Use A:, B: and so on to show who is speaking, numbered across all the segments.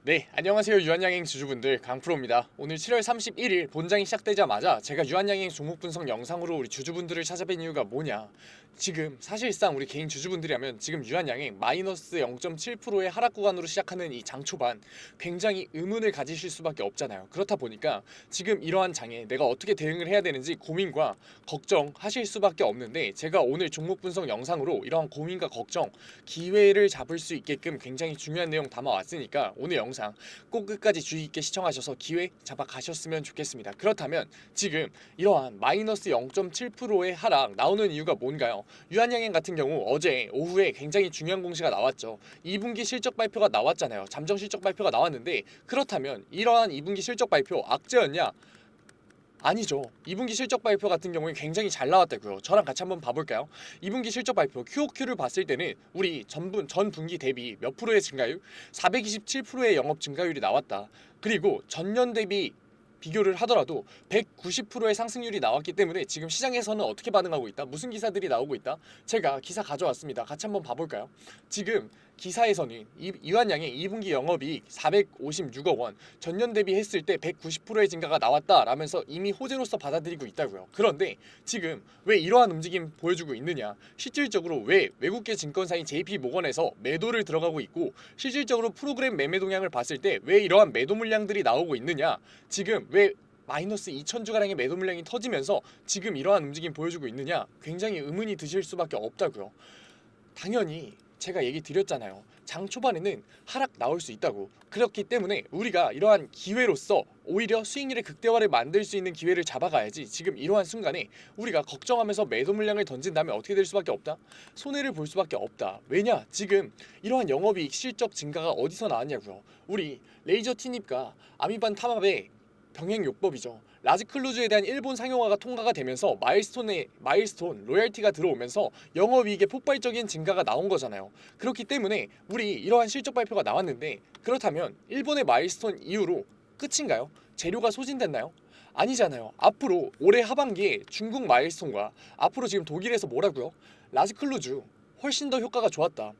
A: 네, 안녕하세요. 유한양행 주주분들, 강프로입니다. 오늘 7월 31일 본장이 시작되자마자 제가 유한양행 종목 분석 영상으로 우리 주주분들을 찾아뵌 이유가 뭐냐, 지금 사실상 우리 개인 주주분들이라면 지금 유한양행 마이너스 0.7%의 하락 구간으로 시작하는 이 장 초반 굉장히 의문을 가지실 수밖에 없잖아요. 그렇다 보니까 지금 이러한 장에 내가 어떻게 대응을 해야 되는지 고민과 걱정하실 수밖에 없는데, 제가 오늘 종목 분석 영상으로 이러한 고민과 걱정, 기회를 잡을 수 있게끔 굉장히 중요한 내용 담아왔으니까 오늘 영상 꼭 끝까지 주의 있게 시청하셔서 기회 잡아 가셨으면 좋겠습니다. 그렇다면 지금 이러한 마이너스 0.7%의 하락 나오는 이유가 뭔가요? 유한양행 같은 경우 어제 오후에 굉장히 중요한 공시가 나왔죠. 2분기 실적 발표가 나왔잖아요. 잠정 실적 발표가 나왔는데, 그렇다면 이러한 2분기 실적 발표 악재였냐? 아니죠. 2분기 실적 발표 같은 경우에 굉장히 잘 나왔다고요. 저랑 같이 한번 봐볼까요? 2분기 실적 발표 QOQ를 봤을 때는 우리 전 분기 대비 몇 프로의 증가율? 427%의 영업 증가율이 나왔다. 그리고 전년 대비 비교를 하더라도 190%의 상승률이 나왔기 때문에 지금 시장에서는 어떻게 반응하고 있다? 무슨 기사들이 나오고 있다? 제가 기사 가져왔습니다. 같이 한번 봐볼까요? 지금 기사에서는 유한양의 2분기 영업이익 456억 원, 전년 대비 했을 때 190%의 증가가 나왔다라면서 이미 호재로서 받아들이고 있다고요. 그런데 지금 왜 이러한 움직임 보여주고 있느냐? 실질적으로 왜 외국계 증권사인 JP모건에서 매도를 들어가고 있고, 실질적으로 프로그램 매매 동향을 봤을 때 왜 이러한 매도 물량들이 나오고 있느냐? 지금 왜 마이너스 2천주가량의 매도 물량이 터지면서 지금 이러한 움직임 보여주고 있느냐? 굉장히 의문이 드실 수밖에 없다고요. 당연히 제가 얘기 드렸잖아요. 장 초반에는 하락 나올 수 있다고. 그렇기 때문에 우리가 이러한 기회로서 오히려 수익률의 극대화를 만들 수 있는 기회를 잡아가야지, 지금 이러한 순간에 우리가 걱정하면서 매도 물량을 던진다면 어떻게 될 수밖에 없다? 손해를 볼 수밖에 없다. 왜냐? 지금 이러한 영업이익 실적 증가가 어디서 나왔냐고요. 우리 레이저 티닙과 아미반 탐합의 병행요법이죠. 라지클루즈에 대한 일본 상용화가 통과가 되면서 마일스톤 로열티가 들어오면서 영업이익의 폭발적인 증가가 나온 거잖아요. 그렇기 때문에 우리 이러한 실적 발표가 나왔는데, 그렇다면 일본의 마일스톤 이후로 끝인가요? 재료가 소진됐나요? 아니잖아요. 앞으로 올해 하반기에 중국 마일스톤과 앞으로 지금 독일에서 뭐라고요? 라지클루즈 훨씬 더 효과가 좋았다.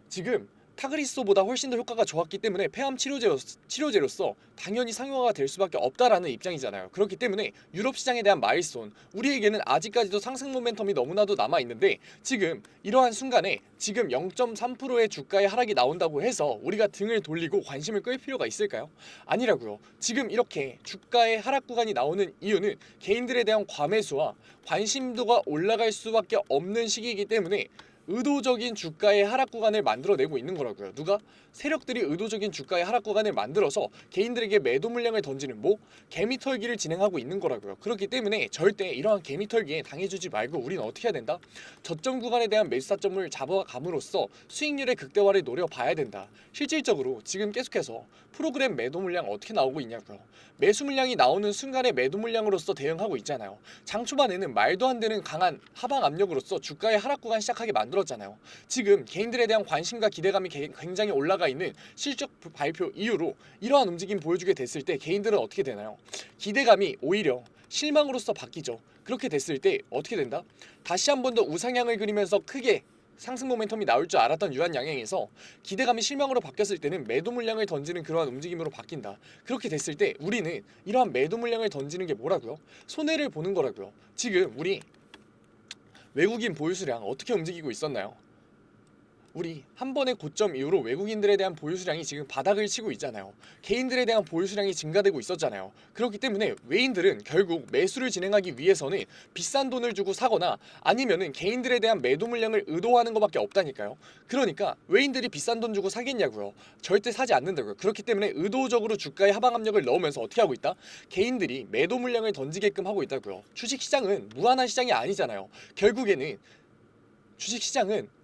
A: 지금 타그리소보다 훨씬 더 효과가 좋았기 때문에 폐암 치료제로서 당연히 상용화가 될 수밖에 없다라는 입장이잖아요. 그렇기 때문에 유럽 시장에 대한 마일스톤, 우리에게는 아직까지도 상승 모멘텀이 너무나도 남아 있는데, 지금 이러한 순간에 지금 0.3%의 주가의 하락이 나온다고 해서 우리가 등을 돌리고 관심을 끌 필요가 있을까요? 아니라고요. 지금 이렇게 주가의 하락 구간이 나오는 이유는 개인들에 대한 과매수와 관심도가 올라갈 수밖에 없는 시기이기 때문에 의도적인 주가의 하락 구간을 만들어내고 있는 거라고요. 누가? 세력들이 의도적인 주가의 하락 구간을 만들어서 개인들에게 매도 물량을 던지는 개미털기를 진행하고 있는 거라고요. 그렇기 때문에 절대 이러한 개미털기에 당해주지 말고 우리는 어떻게 해야 된다? 저점 구간에 대한 매수타점을 잡아감으로써 수익률의 극대화를 노려봐야 된다. 실질적으로 지금 계속해서 프로그램 매도 물량 어떻게 나오고 있냐고요. 매수 물량이 나오는 순간에 매도 물량으로서 대응하고 있잖아요. 장 초반에는 말도 안 되는 강한 하방 압력으로서 주가의 하락 구간 시작하게 만들었잖아요. 지금 개인들에 대한 관심과 기대감이 굉장히 올라가 있는 실적 발표 이후로 이러한 움직임 보여주게 됐을 때 개인들은 어떻게 되나요? 기대감이 오히려 실망으로서 바뀌죠. 그렇게 됐을 때 어떻게 된다? 다시 한 번 더 우상향을 그리면서 크게 상승 모멘텀이 나올 줄 알았던 유한양행에서 기대감이 실망으로 바뀌었을 때는 매도 물량을 던지는 그러한 움직임으로 바뀐다. 그렇게 됐을 때 우리는 이러한 매도 물량을 던지는 게 뭐라고요? 손해를 보는 거라고요. 지금 우리 외국인 보유수량 어떻게 움직이고 있었나요? 우리 한 번의 고점 이후로 외국인들에 대한 보유수량이 지금 바닥을 치고 있잖아요. 개인들에 대한 보유수량이 증가되고 있었잖아요. 그렇기 때문에 외인들은 결국 매수를 진행하기 위해서는 비싼 돈을 주고 사거나 아니면은 개인들에 대한 매도 물량을 의도하는 것밖에 없다니까요. 그러니까 외인들이 비싼 돈 주고 사겠냐고요. 절대 사지 않는다고요. 그렇기 때문에 의도적으로 주가에 하방 압력을 넣으면서 어떻게 하고 있다? 개인들이 매도 물량을 던지게끔 하고 있다고요. 주식시장은 무한한 시장이 아니잖아요. 결국에는 주식시장은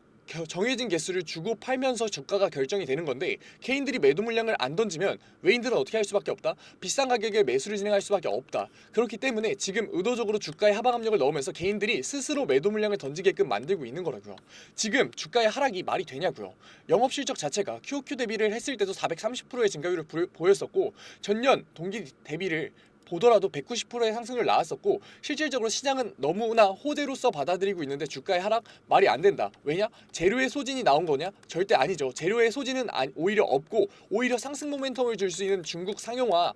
A: 정해진 개수를 주고 팔면서 주가가 결정이 되는 건데, 개인들이 매도 물량을 안 던지면 외인들은 어떻게 할 수밖에 없다? 비싼 가격에 매수를 진행할 수밖에 없다. 그렇기 때문에 지금 의도적으로 주가에 하방 압력을 넣으면서 개인들이 스스로 매도 물량을 던지게끔 만들고 있는 거라고요. 지금 주가의 하락이 말이 되냐고요. 영업 실적 자체가 QOQ 대비를 했을 때도 430%의 증가율을 보였었고, 전년 동기 대비를 보더라도 190%의 상승을 나왔었고 실질적으로 시장은 너무나 호재로서 받아들이고 있는데 주가의 하락 말이 안 된다. 왜냐? 재료의 소진이 나온 거냐? 절대 아니죠. 재료의 소진은 오히려 없고 오히려 상승 모멘텀을 줄 수 있는 중국 상용화,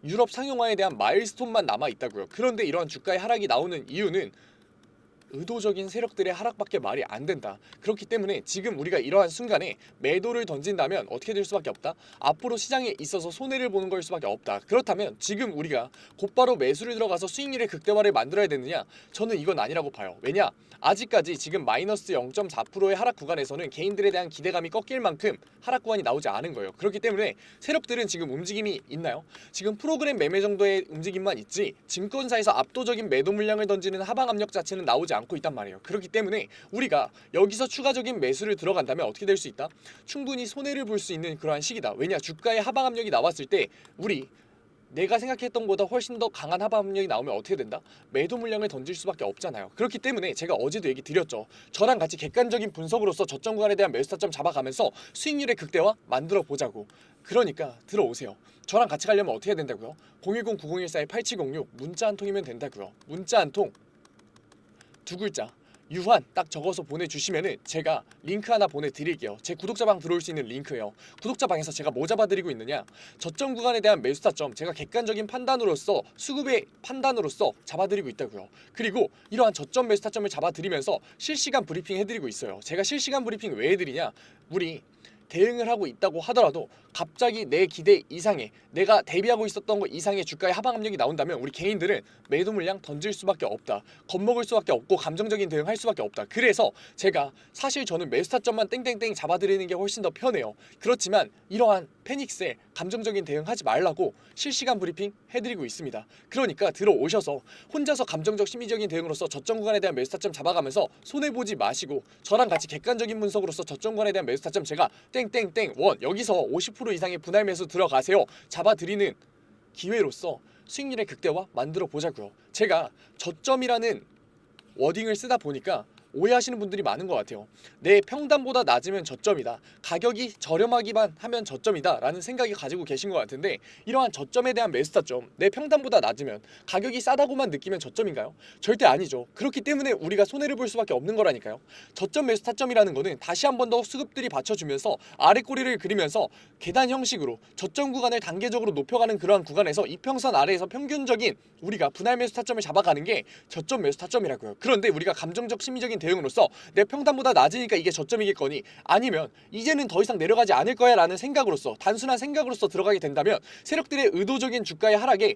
A: 유럽 상용화에 대한 마일스톤만 남아 있다고요. 그런데 이러한 주가의 하락이 나오는 이유는 의도적인 세력들의 하락밖에 말이 안 된다. 그렇기 때문에 지금 우리가 이러한 순간에 매도를 던진다면 어떻게 될 수밖에 없다. 앞으로 시장에 있어서 손해를 보는 걸 수밖에 없다. 그렇다면 지금 우리가 곧바로 매수를 들어가서 수익률의 극대화를 만들어야 되느냐? 저는 이건 아니라고 봐요. 왜냐? 아직까지 지금 마이너스 0.4%의 하락 구간에서는 개인들에 대한 기대감이 꺾일 만큼 하락 구간이 나오지 않은 거예요. 그렇기 때문에 세력들은 지금 움직임이 있나요? 지금 프로그램 매매 정도의 움직임만 있지 증권사에서 압도적인 매도 물량을 던지는 하방 압력 자체는 나오지 않고 있단 말이에요. 그렇기 때문에 우리가 여기서 추가적인 매수를 들어간다면 어떻게 될 수 있다? 충분히 손해를 볼 수 있는 그러한 시기다. 왜냐? 주가의 하방 압력이 나왔을 때 내가 생각했던 것보다 훨씬 더 강한 하방 압력이 나오면 어떻게 된다? 매도 물량을 던질 수밖에 없잖아요. 그렇기 때문에 제가 어제도 얘기 드렸죠. 저랑 같이 객관적인 분석으로서 저점 구간에 대한 매수 타점 잡아가면서 수익률의 극대화 만들어 보자고. 그러니까 들어오세요. 저랑 같이 가려면 어떻게 해야 된다고요? 010-9014-8706 문자 한 통이면 된다고요. 문자 한 통 두 글자 유한 딱 적어서 보내주시면은 제가 링크 하나 보내드릴게요. 제 구독자방 들어올 수 있는 링크예요. 구독자방에서 제가 뭐 잡아드리고 있느냐, 저점 구간에 대한 매수 타점 제가 객관적인 판단으로서 수급의 판단으로서 잡아드리고 있다고요. 그리고 이러한 저점 매수 타점을 잡아드리면서 실시간 브리핑 해드리고 있어요. 제가 실시간 브리핑 왜 해드리냐, 우리 대응을 하고 있다고 하더라도 갑자기 내 기대 이상의, 내가 대비하고 있었던 것 이상의 주가의 하방 압력이 나온다면 우리 개인들은 매도 물량 던질 수밖에 없다. 겁먹을 수밖에 없고 감정적인 대응할 수밖에 없다. 그래서 제가 사실 저는 매수 타점만 땡땡땡 잡아드리는 게 훨씬 더 편해요. 그렇지만 이러한 패닉셀 감정적인 대응하지 말라고 실시간 브리핑 해드리고 있습니다. 그러니까 들어오셔서 혼자서 감정적 심리적인 대응으로서 저점 구간에 대한 매수 타점 잡아가면서 손해보지 마시고 저랑 같이 객관적인 분석으로서 저점 구간에 대한 매수 타점 제가 땡땡땡 원 여기서 50% 이상의 분할 매수 들어가세요 잡아드리는 기회로서 수익률의 극대화 만들어 보자고요. 제가 저점이라는 워딩을 쓰다 보니까 오해하시는 분들이 많은 것 같아요. 내 평단보다 낮으면 저점이다, 가격이 저렴하기만 하면 저점이다 라는 생각이 가지고 계신 것 같은데, 이러한 저점에 대한 매수 타점 내 평단보다 낮으면 가격이 싸다고만 느끼면 저점인가요? 절대 아니죠. 그렇기 때문에 우리가 손해를 볼 수밖에 없는 거라니까요. 저점 매수 타점이라는 거는 다시 한 번 더 수급들이 받쳐주면서 아래 꼬리를 그리면서 계단 형식으로 저점 구간을 단계적으로 높여가는 그러한 구간에서 이평선 아래에서 평균적인 우리가 분할 매수 타점을 잡아가는 게 저점 매수 타점이라고요. 그런데 우리가 감정적 심리적인 대응으로서 내 평단보다 낮으니까 이게 저점이겠거니, 아니면 이제는 더 이상 내려가지 않을 거야 라는 생각으로서, 단순한 생각으로서 들어가게 된다면 세력들의 의도적인 주가의 하락에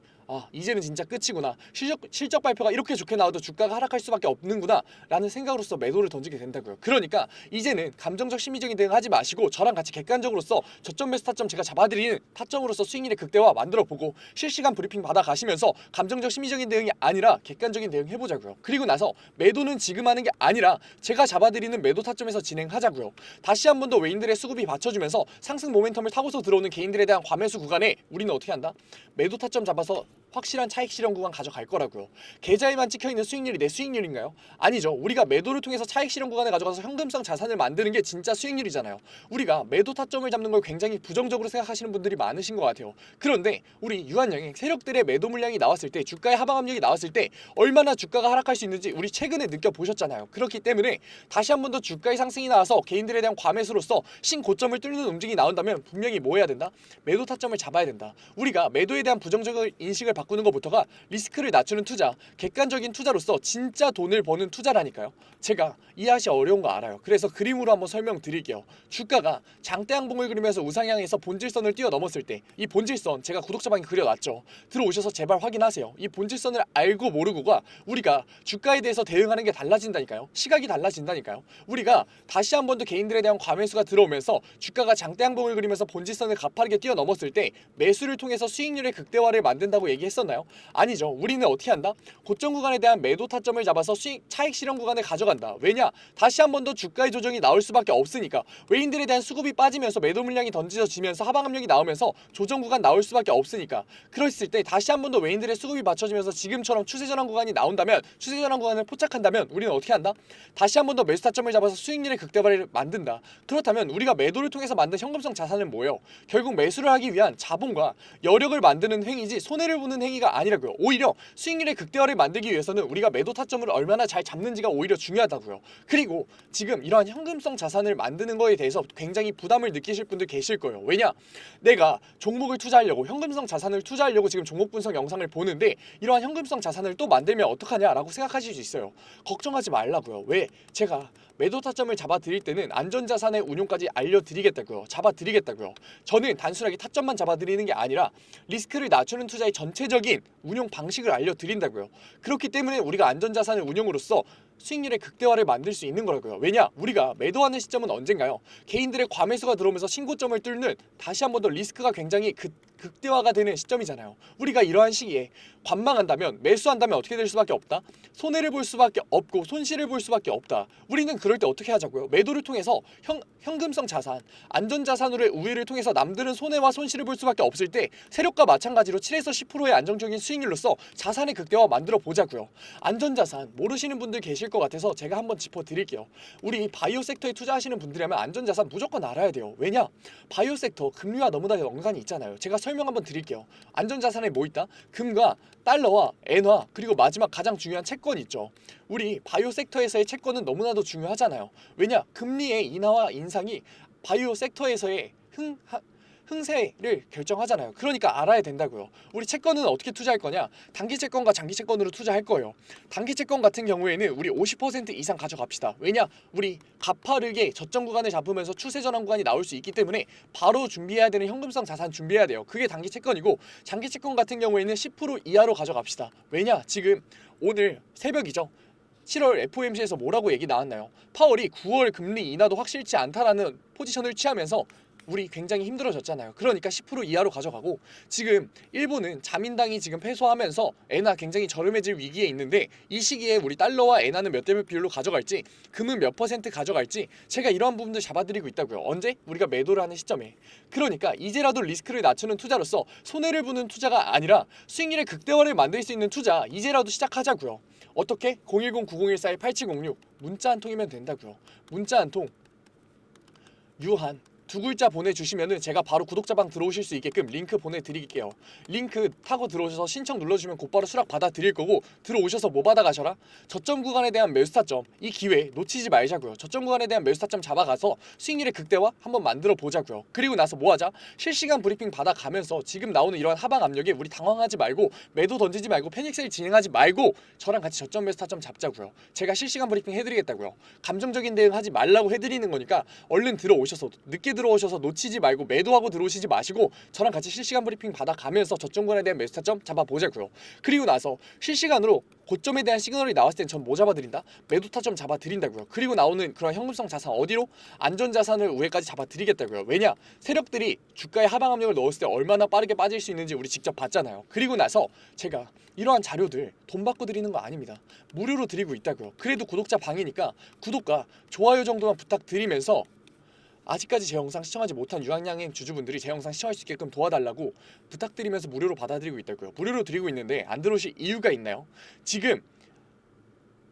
A: 이제는 진짜 끝이구나, 실적 발표가 이렇게 좋게 나와도 주가가 하락할 수밖에 없는구나 라는 생각으로서 매도를 던지게 된다고요. 그러니까 이제는 감정적 심리적인 대응 하지 마시고 저랑 같이 객관적으로서 저점 매수 타점 제가 잡아드리는 타점으로서 수익률의 극대화 만들어보고 실시간 브리핑 받아가시면서 감정적 심리적인 대응이 아니라 객관적인 대응 해보자고요. 그리고 나서 매도는 지금 하는 게 아니라 제가 잡아드리는 매도 타점에서 진행하자고요. 다시 한 번 더 외인들의 수급이 받쳐주면서 상승 모멘텀을 타고서 들어오는 개인들에 대한 과매수 구간에 우리는 어떻게 한다? 매도 타점 잡아서 확실한 차익 실현 구간 가져갈 거라고요. 계좌에만 찍혀있는 수익률이 내 수익률인가요? 아니죠. 우리가 매도를 통해서 차익 실현 구간에 가져가서 현금성 자산을 만드는 게 진짜 수익률이잖아요. 우리가 매도 타점을 잡는 걸 굉장히 부정적으로 생각하시는 분들이 많으신 것 같아요. 그런데 우리 유한양행 세력들의 매도 물량이 나왔을 때, 주가의 하방 압력이 나왔을 때 얼마나 주가가 하락할 수 있는지 우리 최근에 느껴보셨잖아요. 그렇기 때문에 다시 한 번 더 주가의 상승이 나와서 개인들에 대한 과매수로서 신고점을 뚫는 움직임이 나온다면 분명히 뭐 해야 된다? 매도 타점을 잡아야 된다. 우리가 매도에 대한 부정적인 인식을 바꾸는 것부터가 리스크를 낮추는 투자, 객관적인 투자로서 진짜 돈을 버는 투자라니까요. 제가 이해하기 어려운 거 알아요. 그래서 그림으로 한번 설명드릴게요. 주가가 장대 항봉을 그리면서 우상향에서 본질선을 뛰어넘었을 때, 이 본질선 제가 구독자방에 그려놨죠. 들어오셔서 제발 확인하세요. 이 본질선을 알고 모르고가 우리가 주가에 대해서 대응하는 게 달라진다니까요. 시각이 달라진다니까요. 우리가 다시 한 번 더 개인들에 대한 과매수가 들어오면서 주가가 장대 항봉을 그리면서 본질선을 가파르게 뛰어넘었을 때 매수를 통해서 수익률의 극대화를 만든다고 얘기했었나요? 아니죠. 우리는 어떻게 한다? 고점 구간에 대한 매도 타점을 잡아서 차익 실현 구간에 가져간다. 왜냐? 다시 한 번 더 주가의 조정이 나올 수밖에 없으니까. 외인들에 대한 수급이 빠지면서 매도 물량이 던져지면서 하방 압력이 나오면서 조정 구간 나올 수밖에 없으니까. 그랬을 때 다시 한 번 더 외인들의 수급이 받쳐지면서 지금처럼 추세 전환 구간이 나온다면, 추세 전환 구간을 포착한다면 우리는 어떻게 한다? 다시 한 번 더 매수 타점을 잡아서 수익률의 극대화를 만든다. 그렇다면 우리가 매도를 통해서 만든 현금성 자산은 뭐예요? 결국 매수를 하기 위한 자본과 여력을 만드는 행위지 손해를 보는 행위가 아니라고요. 오히려 수익률의 극대화를 만들기 위해서는 우리가 매도 타점을 얼마나 잘 잡는지가 오히려 중요하다고요. 그리고 지금 이러한 현금성 자산을 만드는 거에 대해서 굉장히 부담을 느끼실 분들 계실 거예요. 왜냐? 내가 종목을 투자하려고 현금성 자산을 투자하려고 지금 종목 분석 영상을 보는데 이러한 현금성 자산을 또 만들면 어떡하냐라고 생각하실 수 있어요. 걱정하지 말라고요. 왜? 제가 매도 타점을 잡아드릴 때는 안전자산의 운용까지 알려드리겠다고요. 잡아드리겠다고요. 저는 단순하게 타점만 잡아드리는 게 아니라 리스크를 낮추는 투자의 전체적인 운용 방식을 알려드린다고요. 그렇기 때문에 우리가 안전자산을 운용으로써 수익률의 극대화를 만들 수 있는 거라고요. 왜냐? 우리가 매도하는 시점은 언젠가요? 개인들의 과매수가 들어오면서 신고점을 뚫는 다시 한 번 더 리스크가 굉장히 극대화가 되는 시점이잖아요. 우리가 이러한 시기에 관망한다면, 매수한다면 어떻게 될 수밖에 없다? 손해를 볼 수밖에 없고 손실을 볼 수밖에 없다. 우리는 그럴 때 어떻게 하자고요? 매도를 통해서 현금성 자산, 안전자산으로의 우위를 통해서 남들은 손해와 손실을 볼 수밖에 없을 때 세력과 마찬가지로 7에서 10%의 안정적인 수익률로서 자산의 극대화 만들어 보자고요. 안전자산 모르시는 분들 계실 것 같아서 제가 한번 짚어드릴게요. 우리 바이오 섹터에 투자하시는 분들이라면 안전자산 무조건 알아야 돼요. 왜냐? 바이오 섹터 금리와 너무나 연관이 있잖아요. 제가 설명 한번 드릴게요. 안전자산에 뭐 있다? 금과 달러와 엔화, 그리고 마지막 가장 중요한 채권 있죠. 우리 바이오 섹터에서의 채권은 너무나도 중요하잖아요. 왜냐? 금리의 인하와 인상이 바이오 섹터에서의 흥세를 결정하잖아요. 그러니까 알아야 된다고요. 우리 채권은 어떻게 투자할 거냐? 단기 채권과 장기 채권으로 투자할 거예요. 단기 채권 같은 경우에는 우리 50% 이상 가져갑시다. 왜냐? 우리 가파르게 저점 구간을 잡으면서 추세 전환 구간이 나올 수 있기 때문에 바로 준비해야 되는 현금성 자산 준비해야 돼요. 그게 단기 채권이고, 장기 채권 같은 경우에는 10% 이하로 가져갑시다. 왜냐? 지금 오늘 새벽이죠. 7월 FOMC에서 뭐라고 얘기 나왔나요? 파월이 9월 금리 인하도 확실치 않다라는 포지션을 취하면서 우리 굉장히 힘들어졌잖아요. 그러니까 10% 이하로 가져가고, 지금 일본은 자민당이 지금 패소하면서 엔화 굉장히 저렴해질 위기에 있는데 이 시기에 우리 달러와 엔화는 몇 대 몇 비율로 가져갈지, 금은 몇 퍼센트 가져갈지 제가 이러한 부분들 잡아드리고 있다고요. 언제? 우리가 매도를 하는 시점에. 그러니까 이제라도 리스크를 낮추는 투자로서 손해를 보는 투자가 아니라 수익률의 극대화를 만들 수 있는 투자 이제라도 시작하자고요. 어떻게? 010-9014-8706 문자 한 통이면 된다고요. 문자 한 통 유한 두 글자 보내주시면은 제가 바로 구독자방 들어오실 수 있게끔 링크 보내드릴게요. 링크 타고 들어오셔서 신청 눌러주면 곧바로 수락 받아드릴 거고, 들어오셔서 뭐 받아가셔라? 저점 구간에 대한 매수 타점, 이 기회 놓치지 말자고요. 저점 구간에 대한 매수 타점 잡아가서 수익률의 극대화 한번 만들어 보자고요. 그리고 나서 뭐 하자? 실시간 브리핑 받아가면서 지금 나오는 이러한 하방 압력에 우리 당황하지 말고, 매도 던지지 말고, 패닉세일 진행하지 말고 저랑 같이 저점 매수 타점 잡자고요. 제가 실시간 브리핑 해드리겠다고요. 감정적인 대응 하지 말라고 해드리는 거니까 얼른 들어오셔서, 늦게 들어오셔서 놓치지 말고 매도하고 들어오시지 마시고 저랑 같이 실시간 브리핑 받아가면서 저점권에 대한 매수 타점 잡아보자고요. 그리고 나서 실시간으로 고점에 대한 시그널이 나왔을 땐 전 뭐 잡아드린다? 매도 타점 잡아드린다고요. 그리고 나오는 그런 현금성 자산 어디로? 안전자산을 우회까지 잡아드리겠다고요. 왜냐? 세력들이 주가에 하방 압력을 넣었을 때 얼마나 빠르게 빠질 수 있는지 우리 직접 봤잖아요. 그리고 나서 제가 이러한 자료들 돈 받고 드리는 거 아닙니다. 무료로 드리고 있다고요. 그래도 구독자 방이니까 구독과 좋아요 정도만 부탁드리면서, 아직까지 제 영상 시청하지 못한 유한양행 주주분들이 제 영상 시청할 수 있게끔 도와달라고 부탁드리면서 무료로 받아드리고 있다고요. 무료로 드리고 있는데 안 들어오실 이유가 있나요? 지금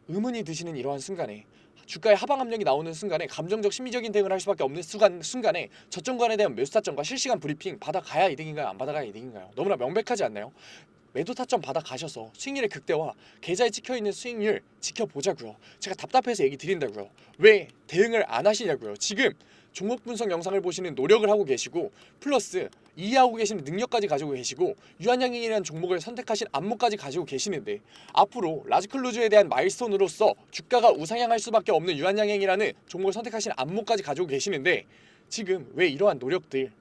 A: 의문이 드시는 이러한 순간에, 주가의 하방 압력이 나오는 순간에 감정적 심리적인 대응을 할 수밖에 없는 순간에 저점관에 대한 매수 타점과 실시간 브리핑 받아가야 이득인가요? 안 받아가야 이득인가요? 너무나 명백하지 않나요? 매도 타점 받아가셔서 수익률의 극대화, 계좌에 찍혀있는 수익률 지켜보자고요. 제가 답답해서 얘기 드린다고요. 왜 대응을 안 하시냐고요. 지금 종목 분석 영상을 보시는 노력을 하고 계시고, 플러스 이해하고 계시는 능력까지 가지고 계시고, 유한양행이라는 종목을 선택하신 안목까지 가지고 계시는데, 앞으로 라지클로즈에 대한 마일스톤으로서 주가가 우상향할 수밖에 없는 유한양행이라는 종목을 선택하신 안목까지 가지고 계시는데, 지금 왜 이러한 노력들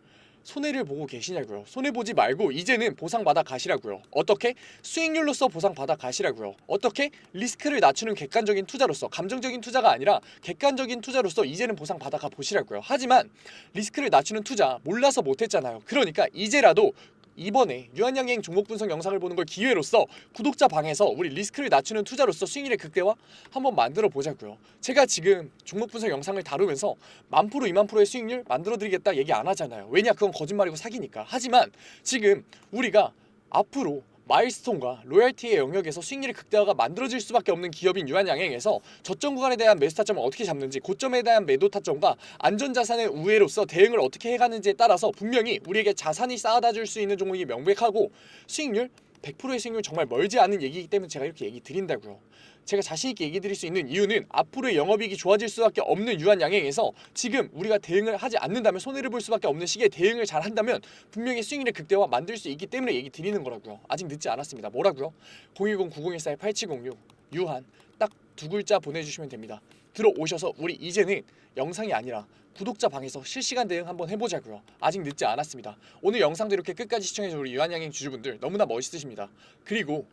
A: 손해를 보고 계시냐고요. 손해보지 말고 이제는 보상받아 가시라고요. 어떻게? 수익률로서 보상받아 가시라고요. 어떻게? 리스크를 낮추는 객관적인 투자로서, 감정적인 투자가 아니라 객관적인 투자로서 이제는 보상받아 가 보시라고요. 하지만 리스크를 낮추는 투자 몰라서 못했잖아요. 그러니까 이제라도 이번에 유한양행 종목 분석 영상을 보는 걸 기회로서 구독자 방에서 우리 리스크를 낮추는 투자로서 수익률의 극대화 한번 만들어 보자고요. 제가 지금 종목 분석 영상을 다루면서 1000%, 20000%의 수익률 만들어 드리겠다 얘기 안 하잖아요. 왜냐? 그건 거짓말이고 사기니까. 하지만 지금 우리가 앞으로 마일스톤과 로열티의 영역에서 수익률의 극대화가 만들어질 수밖에 없는 기업인 유한양행에서 저점 구간에 대한 매수 타점을 어떻게 잡는지, 고점에 대한 매도 타점과 안전자산의 우회로서 대응을 어떻게 해가는지에 따라서 분명히 우리에게 자산이 쌓아다 줄 수 있는 종목이 명백하고, 수익률 100%의 수익률 정말 멀지 않은 얘기이기 때문에 제가 이렇게 얘기 드린다고요. 제가 자신있게 얘기 드릴 수 있는 이유는 앞으로의 영업이익이 좋아질 수밖에 없는 유한양행에서 지금 우리가 대응을 하지 않는다면, 손해를 볼 수밖에 없는 시기에 대응을 잘 한다면 분명히 수익률의 극대화 만들 수 있기 때문에 얘기 드리는 거라고요. 아직 늦지 않았습니다. 뭐라고요? 010-9014-8706 유한 딱 두 글자 보내주시면 됩니다. 들어오셔서 우리 이제는 영상이 아니라 구독자 방에서 실시간 대응 한번 해보자고요. 아직 늦지 않았습니다. 오늘 영상도 이렇게 끝까지 시청해주신 우리 유한양행 주주분들 너무나 멋있으십니다. 그리고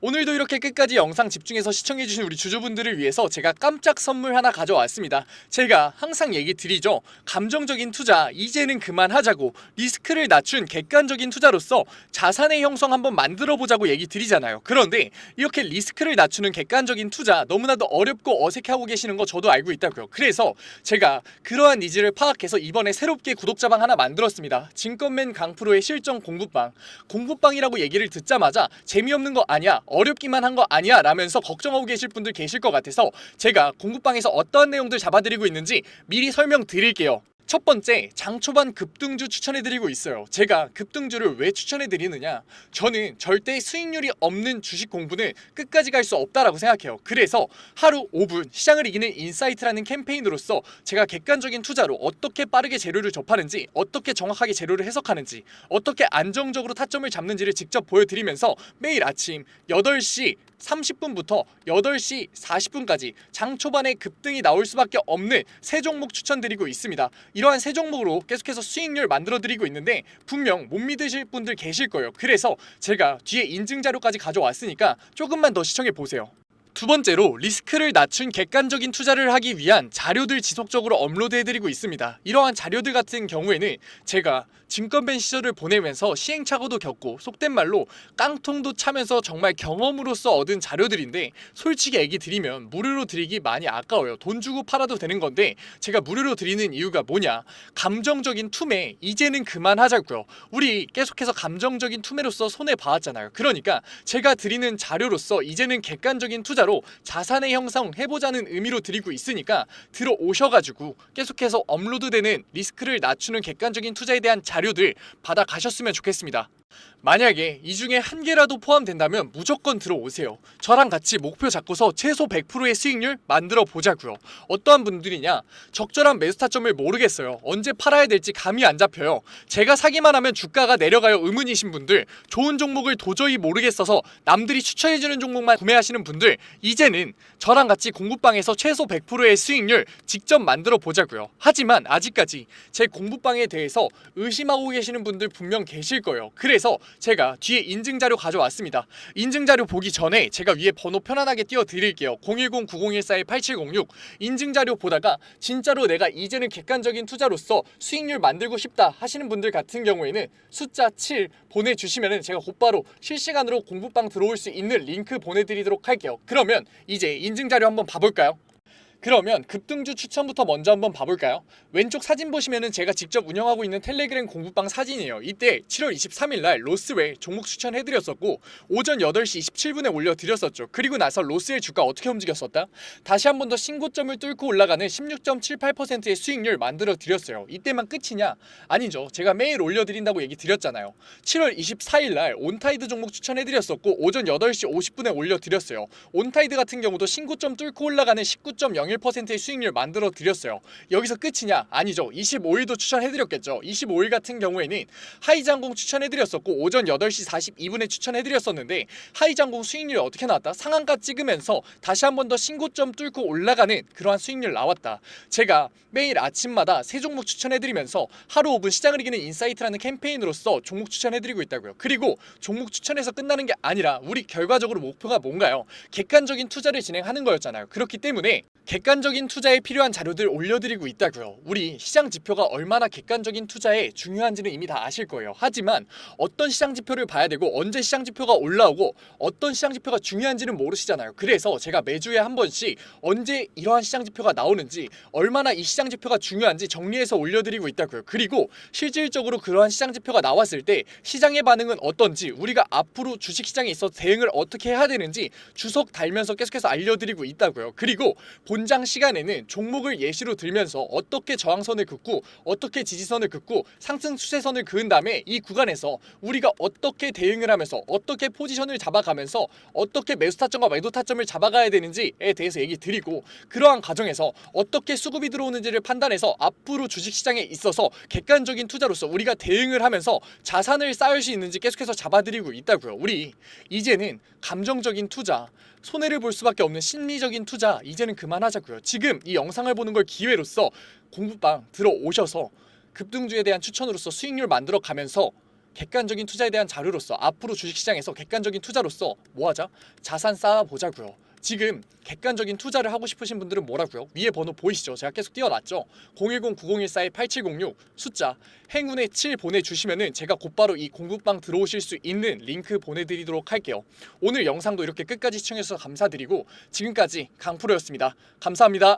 A: 오늘도 이렇게 끝까지 영상 집중해서 시청해주신 우리 주주분들을 위해서 제가 깜짝 선물 하나 가져왔습니다. 제가 항상 얘기 드리죠. 감정적인 투자 이제는 그만하자고, 리스크를 낮춘 객관적인 투자로서 자산의 형성 한번 만들어보자고 얘기 드리잖아요. 그런데 이렇게 리스크를 낮추는 객관적인 투자 너무나도 어렵고 어색해하고 계시는 거 저도 알고 있다고요. 그래서 제가 그러한 니즈를 파악해서 이번에 새롭게 구독자방 하나 만들었습니다. 증권맨 강프로의 실전 공부방. 공부방이라고 얘기를 듣자마자 재미없는 거 아니야, 어렵기만 한 거 아니야 라면서 걱정하고 계실 분들 계실 것 같아서 제가 공부방에서 어떠한 내용들 잡아드리고 있는지 미리 설명드릴게요. 첫 번째, 장 초반 급등주 추천해드리고 있어요. 제가 급등주를 왜 추천해드리느냐, 저는 절대 수익률이 없는 주식 공부는 끝까지 갈 수 없다라고 생각해요. 그래서 하루 5분 시장을 이기는 인사이트라는 캠페인으로서 제가 객관적인 투자로 어떻게 빠르게 재료를 접하는지, 어떻게 정확하게 재료를 해석하는지, 어떻게 안정적으로 타점을 잡는지를 직접 보여드리면서 매일 아침 8시 30분부터 8시 40분까지 장 초반에 급등이 나올 수밖에 없는 세 종목 추천드리고 있습니다. 이러한 세 종목으로 계속해서 수익률 만들어드리고 있는데 분명 못 믿으실 분들 계실 거예요. 그래서 제가 뒤에 인증 자료까지 가져왔으니까 조금만 더 시청해보세요. 두 번째로, 리스크를 낮춘 객관적인 투자를 하기 위한 자료들 지속적으로 업로드해드리고 있습니다. 이러한 자료들 같은 경우에는 제가 증권밴 시절을 보내면서 시행착오도 겪고 속된 말로 깡통도 차면서 정말 경험으로서 얻은 자료들인데, 솔직히 얘기 드리면 무료로 드리기 많이 아까워요. 돈 주고 팔아도 되는 건데 제가 무료로 드리는 이유가 뭐냐, 감정적인 투매 이제는 그만하자고요. 우리 계속해서 감정적인 투매로서 손해봐왔잖아요. 그러니까 제가 드리는 자료로서 이제는 객관적인 투자로 자산의 형성 해보자는 의미로 드리고 있으니까 들어오셔가지고 계속해서 업로드되는 리스크를 낮추는 객관적인 투자에 대한 자료들 받아가셨으면 좋겠습니다. 만약에 이 중에 한 개라도 포함된다면 무조건 들어오세요. 저랑 같이 목표 잡고서 최소 100%의 수익률 만들어 보자고요. 어떠한 분들이냐, 적절한 매수 타점을 모르겠어요. 언제 팔아야 될지 감이 안 잡혀요. 제가 사기만 하면 주가가 내려가요 의문이신 분들, 좋은 종목을 도저히 모르겠어서 남들이 추천해주는 종목만 구매하시는 분들, 이제는 저랑 같이 공부방에서 최소 100%의 수익률 직접 만들어 보자고요. 하지만 아직까지 제 공부방에 대해서 의심하고 계시는 분들 분명 계실 거예요. 그래서 제가 뒤에 인증자료 가져왔습니다. 인증자료 보기 전에 제가 위에 번호 편안하게 띄워드릴게요. 010-9014-8706 인증자료 보다가 진짜로 내가 이제는 객관적인 투자로서 수익률 만들고 싶다 하시는 분들 같은 경우에는 숫자 7 보내주시면 제가 곧바로 실시간으로 공부방 들어올 수 있는 링크 보내드리도록 할게요. 그러면 이제 인증자료 한번 봐볼까요? 그러면 급등주 추천부터 먼저 한번 봐볼까요? 왼쪽 사진 보시면은 제가 직접 운영하고 있는 텔레그램 공부방 사진이에요. 이때 7월 23일날 로스웰 종목 추천해드렸었고 오전 8시 27분에 올려드렸었죠. 그리고 나서 로스웰 주가 어떻게 움직였었다? 다시 한 번 더 신고점을 뚫고 올라가는 16.78%의 수익률 만들어드렸어요. 이때만 끝이냐? 아니죠. 제가 매일 올려드린다고 얘기 드렸잖아요. 7월 24일날 온타이드 종목 추천해드렸었고 오전 8시 50분에 올려드렸어요. 온타이드 같은 경우도 신고점 뚫고 올라가는 19.01%의 수익률 만들어 드렸어요. 여기서 끝이냐? 아니죠. 25일도 추천해드렸겠죠. 25일 같은 경우에는 하이장공 추천해드렸었고 오전 8시 42분에 추천해드렸었는데 하이장공 수익률이 어떻게 나왔다? 상한가 찍으면서 다시 한 번 더 신고점 뚫고 올라가는 그러한 수익률 나왔다. 제가 매일 아침마다 세 종목 추천해드리면서 하루 5분 시장을 이기는 인사이트라는 캠페인으로서 종목 추천해드리고 있다고요. 그리고 종목 추천해서 끝나는 게 아니라 우리 결과적으로 목표가 뭔가요? 객관적인 투자를 진행하는 거였잖아요. 그렇기 때문에 객관적인 투자에 필요한 자료들 올려드리고 있다고요. 우리 시장 지표가 얼마나 객관적인 투자에 중요한지는 이미 다 아실 거예요. 하지만 어떤 시장 지표를 봐야 되고 언제 시장 지표가 올라오고 어떤 시장 지표가 중요한지는 모르시잖아요. 그래서 제가 매주에 한 번씩 언제 이러한 시장 지표가 나오는지, 얼마나 이 시장 지표가 중요한지 정리해서 올려드리고 있다고요. 그리고 실질적으로 그러한 시장 지표가 나왔을 때 시장의 반응은 어떤지, 우리가 앞으로 주식시장에 있어 대응을 어떻게 해야 되는지 주석 달면서 계속해서 알려드리고 있다고요. 그리고 본장 시간에는 종목을 예시로 들면서 어떻게 저항선을 긋고 어떻게 지지선을 긋고 상승 추세선을 그은 다음에 이 구간에서 우리가 어떻게 대응을 하면서 어떻게 포지션을 잡아가면서 어떻게 매수 타점과 매도 타점을 잡아가야 되는지에 대해서 얘기 드리고, 그러한 과정에서 어떻게 수급이 들어오는지를 판단해서 앞으로 주식시장에 있어서 객관적인 투자로서 우리가 대응을 하면서 자산을 쌓을 수 있는지 계속해서 잡아드리고 있다고요. 우리 이제는 감정적인 투자, 손해를 볼 수밖에 없는 심리적인 투자 이제는 그만하자고요. 지금 이 영상을 보는 걸 기회로서 공부방 들어오셔서 급등주에 대한 추천으로서 수익률 만들어 가면서 객관적인 투자에 대한 자료로서 앞으로 주식시장에서 객관적인 투자로서 뭐하자? 자산 쌓아보자고요. 지금 객관적인 투자를 하고 싶으신 분들은 뭐라고요? 위에 번호 보이시죠? 제가 계속 띄워놨죠? 010-9014-8706 숫자 행운의 7 보내주시면은 제가 곧바로 이 공부방 들어오실 수 있는 링크 보내드리도록 할게요. 오늘 영상도 이렇게 끝까지 시청해주셔서 감사드리고 지금까지 강프로였습니다. 감사합니다.